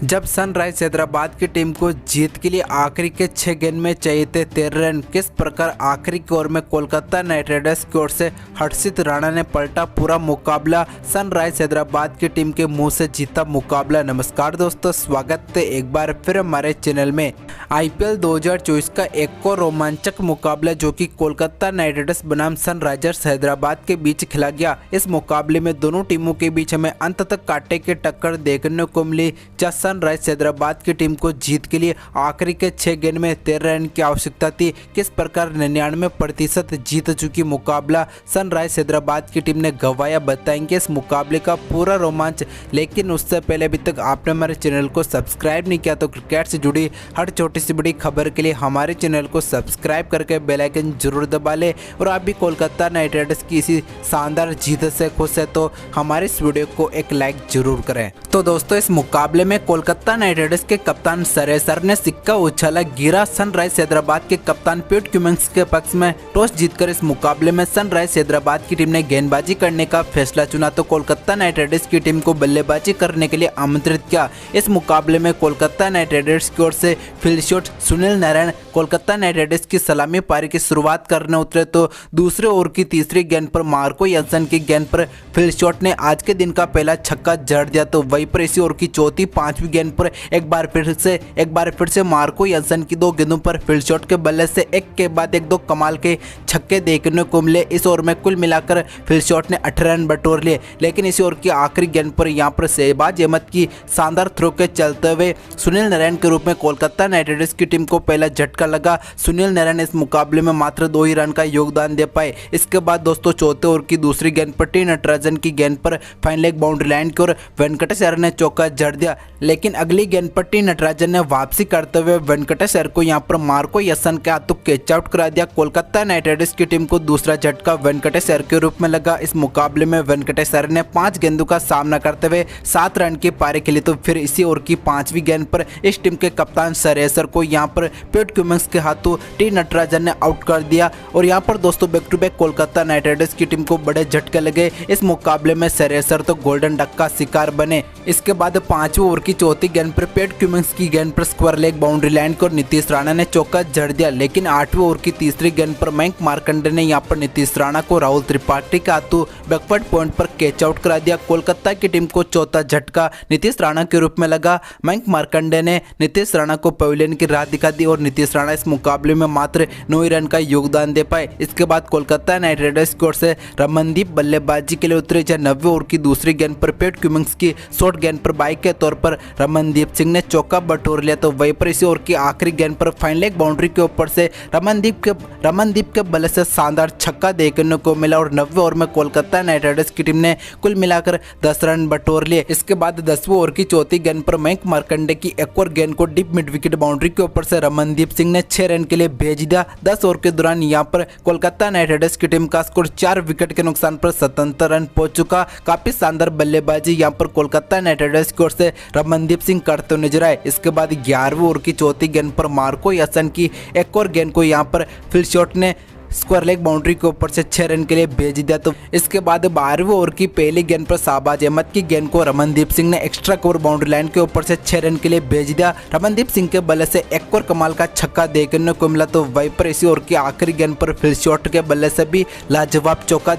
जब सनराइज हैदराबाद की टीम को जीत के लिए आखिरी के 6 गेंद में चाहिए थे 13 रन, किस प्रकार आखिरी के ओवर में कोलकाता नाइट राइडर्स की ओर से हर्षित राणा ने पलटा पूरा मुकाबला, सनराइज हैदराबाद की टीम के मुंह से जीता मुकाबला। नमस्कार दोस्तों, स्वागत है एक बार फिर हमारे चैनल में। आईपीएल 2024 का एक और रोमांचक मुकाबला जो कि कोलकाता नाइट राइडर्स बनाम सनराइजर्स हैदराबाद के बीच खेला गया। इस मुकाबले में दोनों टीमों के बीच हमें अंत तक कांटे की टक्कर देखने को मिली, जहां सनराइज हैदराबाद की टीम को जीत के लिए आखिरी के 6 गेंद में 13 रन की आवश्यकता थी। किस प्रकार 99% जीत चुकी मुकाबला सनराइज हैदराबाद की टीम ने गंवाया, बताएंगे इस मुकाबले का पूरा रोमांच। लेकिन उससे पहले अभी तक आपने हमारे चैनल को सब्सक्राइब नहीं किया तो क्रिकेट से जुड़ी हर छोटी सी बड़ी खबर के लिए हमारे चैनल को सब्सक्राइब करके बेल आइकन जरूर दबा ले। और आप भी कोलकाता नाइट राइडर्स की इसी शानदार जीत से खुश है तो हमारे इस वीडियो को एक लाइक जरूर करें। तो दोस्तों, इस मुकाबले में कोलकाता नाइट राइडर्स के कप्तान सरेसर ने सिक्का उछाला, गिरा सनराइज हैदराबाद के कप्तान पैट क्यूमिंस के पक्ष में। टॉस जीतकर इस मुकाबले में सनराइज हैदराबाद की टीम ने गेंदबाजी करने का फैसला चुना तो कोलकाता नाइट राइडर्स की टीम को बल्लेबाजी करने के लिए आमंत्रित किया। इस मुकाबले में कोलकाता नाइट राइडर्स की ओर से field shot Sunil Narayan Kolkata Knight Riders की सलामी पारी की शुरुआत करने उतरे तो दूसरे ओवर की तीसरी गेंद पर मार्को यासन की गेंद पर फील्ड शॉट ने आज के दिन का पहला छक्का जड़ दिया। तो वहीं पर इसी ओवर की चौथी पांचवी गेंद पर एक बार फिर से मार्को यासन की 2 गेंदों पर फील्ड शॉट के बल्ले से एक के बाद एक 2 कमाल के छक्के देखने को मिले। इस ओवर में कुल मिलाकर फील्ड शॉट ने 18 रन बटोर लिए। लेकिन इसी ओवर की आखिरी गेंद पर यहां पर शहबाज अहमद की शानदार थ्रो के चलते हुए सुनील नारायण के रूप में कोलकाता नाइट राइडर्स की टीम को पहला झटका लगा। सुनील नारायण इस मुकाबले में मात्र 2 ही रन का योगदान दे पाए। इसके बाद दोस्तों चौथे ओवर की दूसरी गेंद पर टी नटराजन की गेंद पर फाइन लेग बाउंड्री लाइन की ओर वेंकटेश अय्यर ने चौका जड़ दिया। लेकिन अगली गेंद पर टी नटराजन ने वापसी करते हुए वेंकटेश अय्यर को यहां पर मार्को यासन के हाथों कैच आउट करा दिया। कोलकाता नाइट राइडर्स की टीम को दूसरा झटका वेंकटेश अय्यर के रूप में लगा। इस मुकाबले में वेंकटेश अय्यर ने 5 गेंदों का सामना करते हुए 7 रन की पारी खेली। तो फिर इसी ओवर की 5वीं गेंद पर इस टीम के कप्तान सरेसर को यहां पर पैट क्यूमिंस के हाथों टी नटराजन ने आउट कर दिया। और यहां पर दोस्तों back to back Kolkata Knight Riders की टीम को बड़े झटके लगे। इस मुकाबले में सरेसर तो गोल्डन डक का शिकार बने। इसके बाद 5वें ओवर की चौथी गेंद पर पैट क्यूमिंस की गेंद पर स्क्वायर लेग बाउंड्री लाइन को नीतीश राणा ने चौका जड़ दिया। लेकिन 8वें ओवर की तीसरी गेंद पर मयंक मार्कंडे ने यहां पर नीतीश राणा को राहुल त्रिपाठी के हाथों बैकवर्ड पॉइंट पर कैच आउट करा दिया। कोलकाता की टीम को चौथा झटका नीतीश राणा के रूप में लगा। मयंक मार्कंडे ने नीतीश राणा को पवेलियन की राह दिखा दी और नीतीश राणा इस मुकाबले में मात्र 9 रन का योगदान दे पाए। इसके बाद कोलकाता नाइट राइडर्स की ओर से रमनदीप बल्लेबाजी के लिए उतरे, जहां 90वें ओवर की दूसरी गेंद पर पैट क्यूमिंस की शॉर्ट गेंद पर बाइक के तौर पर रमनदीप सिंह ने चौका बटोर लिया। तो वहीं पर इसी ओवर की आखिरी गेंद पर फाइन लेग बाउंड्री के ऊपर से रमनदीप के बल्ले से शानदार छक्का देखने को मिला और 90वें ओवर में कोलकाता नाइट राइडर्स की टीम ने कुल मिलाकर 10 रन बटोर लिए। इसके बाद 10वें ओवर की चौथी गेंद पर मयंक मार्कंडे की एक और गेंद को डीप मिड विकेट बाउंड्री के ऊपर से रमनदीप सिंह ने 6 रन के लिए भेज दिया। 10 ओवर के दौरान यहां पर कोलकाता नाइट राइडर्स की टीम का स्कोर 4 विकेट के नुकसान पर 77 रन पहुंच चुका। काफी शानदार बल्लेबाजी यहां पर कोलकाता नाइट राइडर्स की ओर से रमनदीप सिंह करते हुए नजर आए। इसके बाद 11वें ओवर की चौथी गेंद पर मार्को यासन की एक और गेंद को यहां पर फील्ड शॉट ने स्क्वायर लेग बाउंड्री के ऊपर से 6 रन के लिए भेज दिया। तो इसके बाद 12वें ओवर की पहली गेंद पर शहबाज अहमद की गेंद को रमनदीप सिंह ने एक्स्ट्रा कवर बाउंड्री लाइन के ऊपर से 6 रन के लिए भेज दिया। रमनदीप सिंह के बल्ले से एक और कमाल का छक्का देखने को मिला। तो वहीं पर इसी ओवर की आखिरी गेंद पर फील्ड शॉट के बल्ले से भी लाजवाब चौका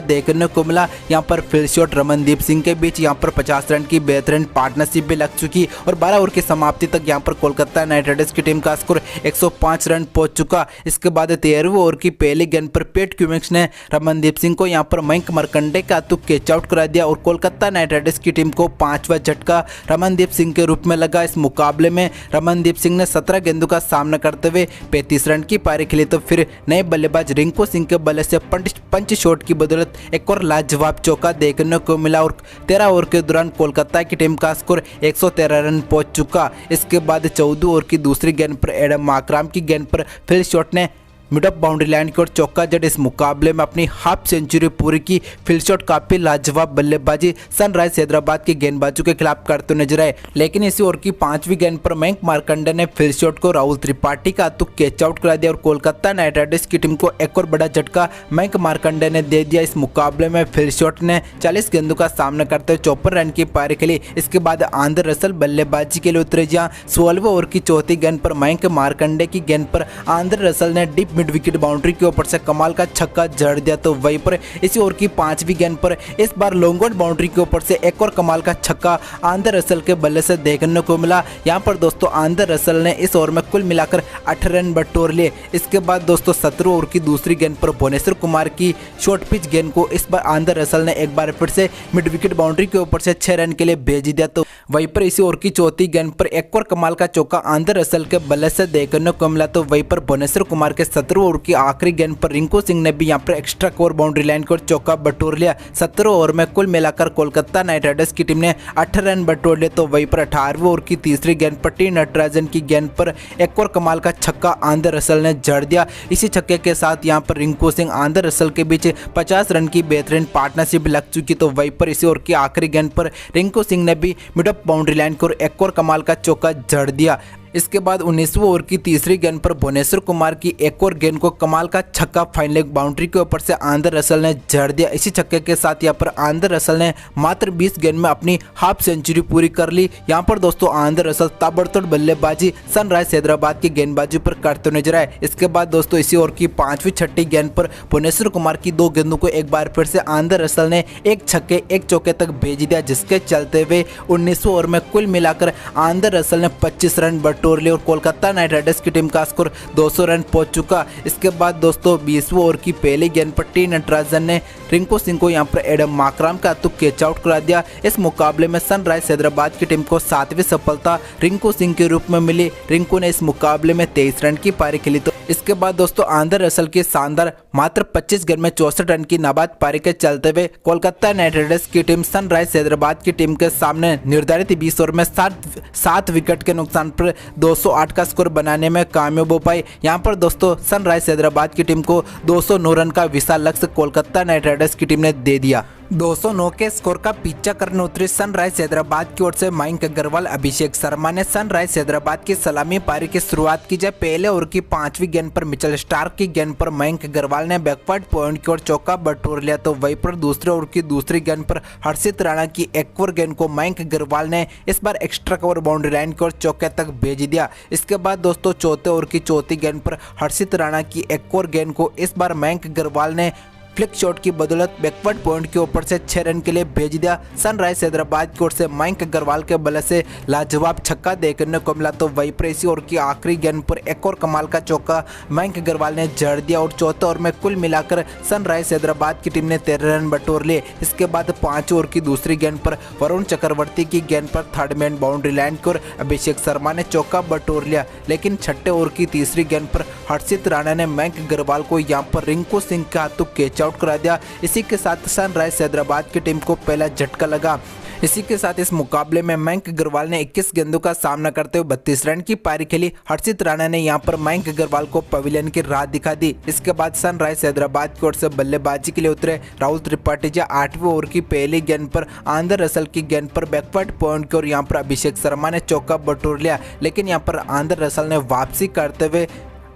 देखने को मिला। यहाँ पर फील्ड शॉट रमनदीप सिंह के बीच यहाँ पर 50 रन की बेहतरीन पार्टनरशिप भी लग चुकी और 12 ओवर की समाप्ति तक यहाँ पर कोलकाता नाइट राइडर्स की टीम का स्कोर 105 रन पहुंच चुका। इसके बाद 13वें ओवर की पहली गेंद पर पैट क्यूमिंस ने रमनदीप सिंह को यहां पर मयंक मार्कंडे का हाथों कैच आउट करा दिया और कोलकाता नाइट राइडर्स की टीम को 5वां झटका रमनदीप सिंह के रूप में लगा। इस मुकाबले में रमनदीप सिंह ने 17 गेंदों का सामना करते हुए 35 रन की पारी खेली। तो फिर नए बल्लेबाज रिंकू सिंह के बल्ले से पंच शॉट की बदौलत एक और लाजवाब चौका देखने को मिला और 13 ओवर के दौरान कोलकाता की टीम का स्कोर 113 रन पहुंच चुका। इसके बाद 14 ओवर की दूसरी गेंद पर एडम माकराम की गेंद पर फील्ड शॉट ने मिड ऑफ बाउंड्री लाइन की ओर चौका जड़ इस मुकाबले में अपनी हाफ सेंचुरी पूरी की। फील्ड शॉट काफी लाजवाब बल्लेबाजी सनराइज हैदराबाद के गेंदबाजों के खिलाफ करते नजर आए, लेकिन इसी ओवर की 5वीं गेंद पर मयंक मार्कंडे ने फील्ड शॉट को राहुल त्रिपाठी का हाथों कैच आउट करा दिया और कोलकाता नाइट राइडर्स की टीम को एक और बड़ा झटका मयंक मार्कंडे ने दे दिया। इस मुकाबले में फील्ड शॉट ने 40 गेंदों का सामना करते हुए 54 रन की पारी खेली। इसके बाद आंद्रे रसल बल्लेबाजी के लिए उतरे, जहां 16वें ओवर की चौथी गेंद पर मयंक मार्कंडे की गेंद पर आंद्रे रसल ने डीप मिड विकेट बाउंड्री के ऊपर से कमाल का छक्का जड़ दिया। तो वहीं पर इसी ओवर की 5वीं गेंद पर इस बार लॉन्ग ऑन बाउंड्री के ऊपर से एक और कमाल का छक्का आंद्रे रसल के बल्ले से देखने को मिला। यहां पर दोस्तों आंद्रे रसल ने इस ओवर में कुल मिलाकर 8 रन बटोर लिए। इसके बाद दोस्तों 17वें ओवर की दूसरी गेंद पर भुवनेश्वर कुमार की शॉर्ट पिच गेंद को इस बार आंद्रे रसल ने एक बार फिर से मिड विकेट बाउंड्री के ऊपर से 6 रन के लिए भेज दिया। तो वहीं पर इसी ओवर की चौथी गेंद पर एक और कमाल का चौका आंद्रे रसल के बल्ले से देखने को मिला। तो वहीं पर भुवनेश्वर कुमार के 17वें ओवर की आखिरी गेंद पर रिंकू सिंह ने भी यहां पर एक्स्ट्रा कवर बाउंड्री लाइन को चौका बटोर लिया। 17वें ओवर में कुल मिलाकर कोलकाता नाइट राइडर्स की टीम ने 8 रन बटोर लिए। तो वहीं पर 18वें ओवर की तीसरी गेंद पर टी नटराजन की गेंद पर एक और कमाल का छक्का आंद्रे रसल ने जड़ दिया। इसी छक्के के साथ यहां पर रिंकू सिंह आंद्रे रसल के बीच 50 रन की बेहतरीन पार्टनरशिप लग चुकी। तो वहीं पर इसी ओवर की आखिरी गेंद पर रिंकू सिंह ने भी मिड ऑफ बाउंड्री लाइन को एक और कमाल का चौका जड़ दिया। इसके बाद 19वें ओवर की तीसरी गेंद पर भुवनेश्वर कुमार की एक और गेंद को कमाल का छक्का फाइन लेग बाउंड्री के ऊपर से आंद्रे रसल ने जड़ दिया। इसी छक्के के साथ यहाँ पर आंद्रे रसल ने मात्र 20 गेंद में अपनी हाफ सेंचुरी पूरी कर ली। यहाँ पर दोस्तों आंद्रे रसल ताबड़तोड़ बल्लेबाजी सनराइज हैदराबाद की गेंदबाजी पर करते नजर आए। इसके बाद दोस्तों इसी ओवर की 5वीं छठी गेंद पर भुवनेश्वर कुमार की 2 गेंदों को एक बार फिर से आंद्रे रसल ने एक छक्के एक चौके तक भेज दिया, जिसके चलते हुए 19वें ओवर में कुल मिलाकर आंद्रे रसल ने 25 रन बटोर लिए और कोलकाता नाइट राइडर्स की टीम का स्कोर 200 रन पहुंच चुका। इसके बाद दोस्तों 20वें ओवर की पहली गेंद पर टी नटराजन ने रिंकू सिंह को यहां पर एडम माकराम का हाथों कैच आउट करा दिया। इस मुकाबले में सनराइज हैदराबाद की टीम को 7वीं सफलता रिंकू सिंह के रूप में मिली। रिंकू ने इस मुकाबले में 23 रन की पारी खेली। तो इसके बाद दोस्तों आंद्रे रसल की शानदार मात्र 25 गेंद में 64 रन की नाबाद पारी के चलते हुए कोलकाता नाइट राइडर्स की टीम सनराइज हैदराबाद की टीम के सामने निर्धारित 20 ओवर में 7 विकेट के नुकसान पर 208 का स्कोर बनाने में कामयाब हो पाई। यहां पर दोस्तों सनराइज हैदराबाद की टीम को 209 रन का विशाल लक्ष्य कोलकाता नाइट राइडर्स की टीम ने दे दिया। 209 के स्कोर का पीछा करने उतरी सनराइज हैदराबाद की ओर से मयंक अग्रवाल, अभिषेक शर्मा ने सनराइज हैदराबाद की सलामी पारी की शुरुआत की। जब पहले ओवर की 5वीं गेंद पर मिचेल स्टार्क की गेंद पर मयंक अग्रवाल ने बैकवर्ड पॉइंट की ओर चौका बटोर लिया। तो वहीं पर दूसरे ओवर की दूसरी गेंद पर हर्षित राणा की एक और गेंद को मयंक अग्रवाल ने इस बार एक्स्ट्रा कवर बाउंड्री लाइन की ओर चौके तक भेज दिया। इसके बाद दोस्तों चौथे ओवर की चौथी गेंद पर हर्षित राणा की एक और गेंद को इस बार मयंक अग्रवाल ने फ्लिक शॉट की बदौलत बैकवर्ड पॉइंट के ऊपर से 6 रन के लिए भेज दिया। सनराइज हैदराबाद की ओर से मयंक अग्रवाल के बल्ले से लाजवाब छक्का देखने को मिला। तो वहीं पर इसी ओवर की आखिरी गेंद पर एक और कमाल का चौका मयंक अग्रवाल ने जड़ दिया और चौथे ओवर में कुल मिलाकर सनराइज हैदराबाद की टीम ने 13 रन बटोर लिए। इसके बाद 5 ओवर की दूसरी गेंद पर वरुण चक्रवर्ती की गेंद पर थर्ड मैन बाउंड्री लाइन की ओर अभिषेक शर्मा ने चौका बटोर लिया, लेकिन छठे ओवर की तीसरी गेंद पर हर्षित राणा ने मयंक अग्रवाल को यहाँ पर रिंकू सिंह के हाथों कैच आउट करा दिया। इसी के साथ सनराइज हैदराबाद की टीम को पहला झटका लगा। इसी के साथ इस मुकाबले में मयंक अग्रवाल ने 21 गेंदों का सामना करते हुए 32 रन की पारी खेली। हर्षित राणा ने यहां पर मयंक अग्रवाल को पवेलियन की राह दिखा दी। इसके बाद सनराइज हैदराबाद की ओर से बल्लेबाजी के लिए उतरे राहुल त्रिपाठी। 8वें ओवर की पहली गेंद पर आंद्रे रसल की गेंद पर बैकवर्ड पॉइंट की ओर यहां पर अभिषेक शर्मा ने चौका बटोर लिया, लेकिन यहां पर आंद्रे रसल ने वापसी करते हुए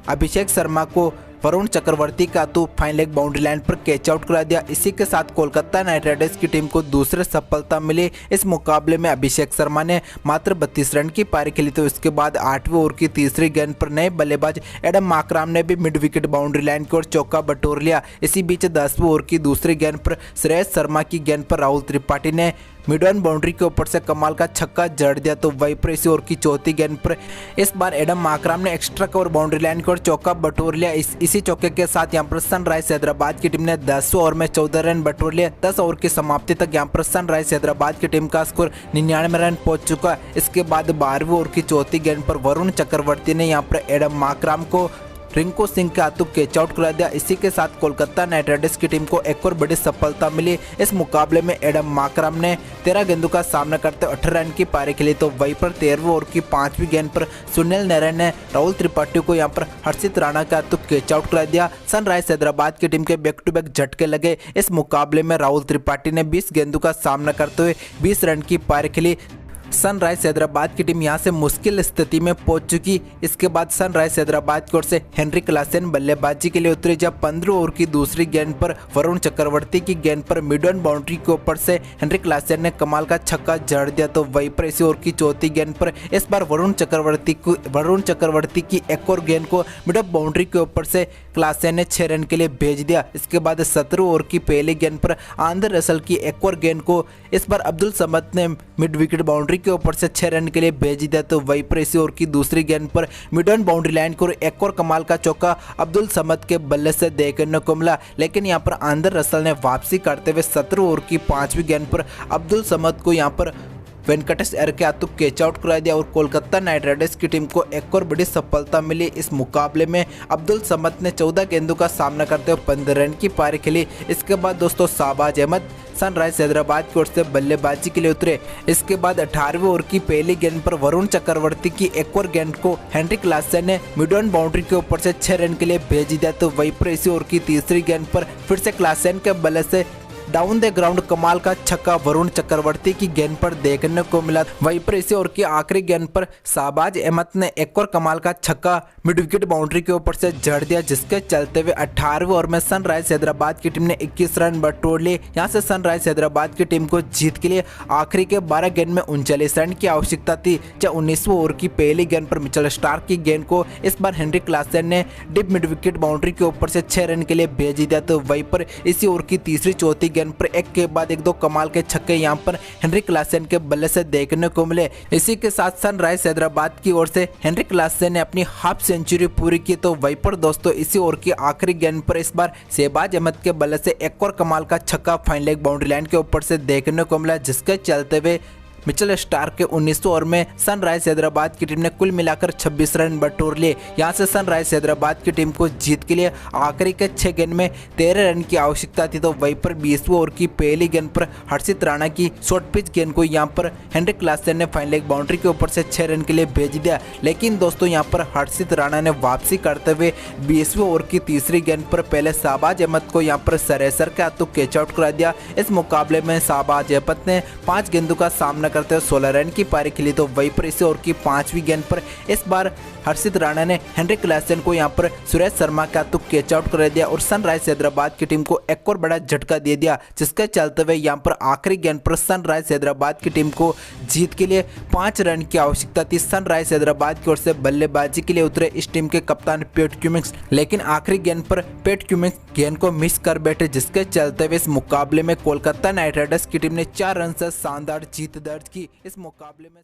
अभिषेक शर्मा को वरुण चक्रवर्ती का तो फाइन लेग बाउंड्री लाइन पर कैच आउट करा दिया। इसी के साथ कोलकाता नाइट राइडर्स की टीम को दूसरे सफलता मिली। इस मुकाबले में अभिषेक शर्मा ने मात्र 32 रन की पारी खेली। तो इसके बाद 8वें ओवर की तीसरी गेंद पर नए बल्लेबाज एडम माकराम ने भी मिड विकेट बाउंड्री लाइन की ओर चौका बटोर लिया। इसी बीच 10वें ओवर की दूसरी गेंद पर श्रेयस शर्मा की गेंद पर राहुल त्रिपाठी ने मिड ऑन बाउंड्री के ऊपर से कमाल का छक्का जड़ दिया। तो वहीं पर इसी ओवर की चौथी गेंद पर इस बार एडम माकराम ने एक्स्ट्रा कवर बाउंड्री लाइन की ओर चौका बटोर लिया। इसी चौके के साथ यहां पर सनराइज हैदराबाद की टीम ने 10वें ओवर में 14 रन बटोर लिए। 10 ओवर की समाप्ति तक यहां पर सनराइज हैदराबाद की टीम का स्कोर 99 रन पहुंच चुका। इसके बाद 12वें ओवर की चौथी गेंद पर वरुण चक्रवर्ती ने यहां पर एडम माकराम को रिंकू सिंह के हाथों कैच आउट करा दिया। इसी के साथ कोलकाता नाइट राइडर्स की टीम को एक और बड़ी सफलता मिली। इस मुकाबले में एडम माकरम ने 13 गेंदों का सामना करते 18 रन की पारी खेली। तो वहीं पर 13वें ओवर की 5वीं गेंद पर सुनील नारायण ने राहुल त्रिपाठी को यहाँ पर हर्षित राणा के हाथों कैच आउट करा दिया। सनराइज हैदराबाद की टीम के बैक टू बैक झटके लगे। इस मुकाबले में राहुल त्रिपाठी ने 20 गेंदों का सामना करते हुए 20 रन की पारी खेली। सनराइज हैदराबाद की टीम यहां से मुश्किल स्थिति में पहुंच चुकी। इसके बाद सनराइज हैदराबाद की ओर से हेनरी क्लासेन बल्लेबाजी के लिए उतरे, जब 15 ओवर की दूसरी गेंद पर वरुण चक्रवर्ती की गेंद पर मिड ऑन बाउंड्री के ऊपर से हेनरी क्लासेन ने कमाल का छक्का जड़ दिया। तो वहीं पर इसी ओवर की चौथी गेंद पर इस बार वरुण चक्रवर्ती की एक और गेंद को मिड ऑफ बाउंड्री के ऊपर से क्लासेन ने 6 रन के लिए भेज दिया। इसके बाद 17 ओवर की पहली गेंद पर आंद्रे रसल की एक और गेंद को इस बार अब्दुल समद ने मिड विकेट बाउंड्री के ऊपर से 6 रन के लिए भेज दिया। तो वहीं पर इसी ओवर की दूसरी गेंद पर मिड ऑन बाउंड्री लाइन को एक और कमाल का चौका अब्दुल समद के बल्ले से देखने को मिला। लेकिन यहां पर आंद्रे रसल ने वापसी करते हुए 17 ओवर की 5वीं गेंद पर अब्दुल समद को यहां पर वेंकटेश अय्यर के हाथों कैच आउट करा दिया और कोलकाता नाइट राइडर्स की टीम को एक और बड़ी सफलता मिली। इस मुकाबले में अब्दुल समद ने 14 गेंदों का सामना करते हुए 15 रन की पारी खेली। इसके बाद दोस्तों शाहबाज अहमद सनराइज हैदराबाद की ओर से बल्लेबाजी के लिए उतरे। इसके बाद 18वें ओवर की पहली गेंद पर वरुण चक्रवर्ती की एक और गेंद को हेनरी क्लासेन ने मिड ऑन बाउंड्री के ऊपर से 6 रन के लिए भेज दिया। तो वहीं पर इसी ओवर की तीसरी गेंद पर फिर से क्लासेन के बल्ले से डाउन द ग्राउंड कमाल का छक्का वरुण चक्रवर्ती की गेंद पर देखने को मिला। वहीं पर इसी ओवर की आखिरी गेंद पर शाहबाज अहमद ने एक और कमाल का छक्का मिड विकेट बाउंड्री के ऊपर से जड़ दिया, जिसके चलते हुए 18वें ओवर में सनराइज हैदराबाद की टीम ने 21 रन बटोर लिए। यहां से सनराइज हैदराबाद की टीम को जीत के लिए आखिरी के 12 गेंद में 39 रन की आवश्यकता थी। जब 19वें ओवर की पहली गेंद पर मिचेल स्टार्क की गेंद को इस बार हेनरी क्लासेन ने डिप मिड विकेट बाउंड्री के ऊपर से 6 रन के लिए भेज दिया। तो वहीं पर इसी ओवर की तीसरी चौथी गेंद पर एक के बाद एक दो कमाल के छक्के यहां पर हेनरी क्लासेन के बल्ले से देखने को मिले। इसी के साथ सनराइज हैदराबाद की ओर से हेनरी क्लासेन ने अपनी हाफ सेंचुरी पूरी की। तो वहीं पर दोस्तों इसी ओवर की आखिरी गेंद पर इस बार शहबाज अहमद के बल्ले से एक और कमाल का छक्का फाइन लेग बाउंड्री लाइन के ऊपर से देखने को मिला, जिसके चलते हुए मिचेल स्टार्क के 19वें ओवर में सनराइज हैदराबाद की टीम ने कुल मिलाकर 26 रन बटोर लिए। यहां से सनराइज हैदराबाद की टीम को जीत के लिए आखिरी के 6 गेंद में 13 रन की आवश्यकता थी। तो वहीं पर 20वें ओवर की पहली गेंद पर हर्षित राणा की शॉर्ट पिच गेंद को यहां पर हेनरी क्लासेन ने फाइन लेग बाउंड्री के ऊपर से 6 रन के लिए भेज दिया। लेकिन दोस्तों यहां पर हर्षित राणा ने वापसी करते हुए 20वें ओवर की तीसरी गेंद पर पहले शाहबाज अहमद को यहां पर सरेसर के हाथों कैच आउट करा दिया। इस मुकाबले में शाहबाज अहमद ने 5 गेंदों का सामना करते हुए 16 रन की पारी खेली। तो वहीं पर इसी ओवर की 5वीं गेंद पर इस बार हर्षित राणा ने हेनरी क्लासेन को यहां पर सुरेश शर्मा का हाथों कैच आउट कर दिया और सनराइज हैदराबाद की टीम को एक और बड़ा झटका दे दिया, जिसके चलते हुए यहां पर आखिरी गेंद पर सनराइज हैदराबाद की टीम को जीत के लिए 5 रन की आवश्यकता थी। सनराइज हैदराबाद की ओर से बल्लेबाजी के लिए उतरे इस टीम के कप्तान पैट क्यूमिंस, लेकिन आखिरी गेंद पर पैट क्यूमिंस गेंद को मिस कर बैठे, जिसके चलते हुए इस मुकाबले में कोलकाता नाइट राइडर्स की टीम ने 4 रन से शानदार जीत दर्ज की। इस मुकाबले में